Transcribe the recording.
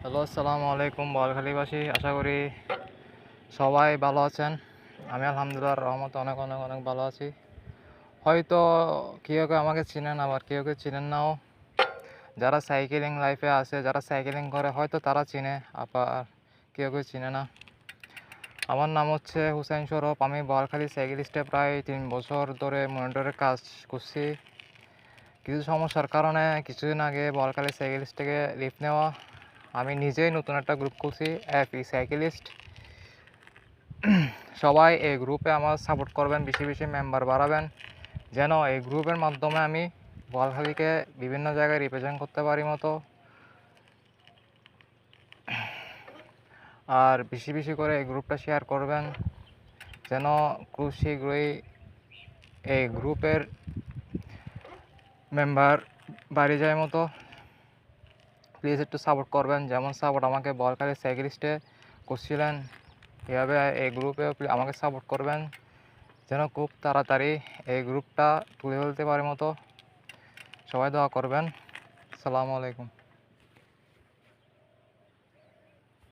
Hello, আসসালামু আলাইকুম বোয়ালখালীবাসী। আশা করি সবাই ভালো আছেন। আমি আলহামদুলিল্লাহর রহমতে অনেক অনেক অনেক ভালো আছি। হয়তো কেউ কেউ আমাকে চিনেন, আবার কেউ কেউ চিনেন নাও। যারা সাইকেলিং লাইফে আছে, যারা সাইকেলিং করে হয়তো তারা চিনে, আবার কেউ কেউ চিনে না। আমার নাম হচ্ছে হুসাইন সরফ। আমি বোয়ালখালী সাইকেলিস্টে প্রায় 3 বছর ধরে মনিটরের কাজ করছি। কিছু সমস্যার কারণে কিছুদিন আগে বোয়ালখালী সাইকেলিস্ট থেকে লিভ নেওয়া। আমি নিজেই নতুন একটা গ্রুপ খুলছি, এফই সাইকেলিস্ট। সবাই এই গ্রুপে আমার সাপোর্ট করবেন, বেশি বেশি মেম্বার বাড়াবেন, যেন এই গ্রুপের মাধ্যমে আমি বোয়ালখালীকে বিভিন্ন জায়গায় রিপ্রেজেন্ট করতে পারি মতো। আর বেশি বেশি করে এই গ্রুপটা শেয়ার করবেন, যেন খুব শীঘ্রই এই গ্রুপের মেম্বার বাড়ি যায় মতো। প্লিজ একটু সাপোর্ট করবেন, যেমন সাপোর্ট আমাকে বোয়ালখালী সাইকেলিস্টে করছিলেন, এভাবে এই গ্রুপে আমাকে সাপোর্ট করবেন, যেন খুব তাড়াতাড়ি এই গ্রুপটা তুলে ফেলতে পারে মতো। সবাই দোয়া করবেন। আসসালামু আলাইকুম।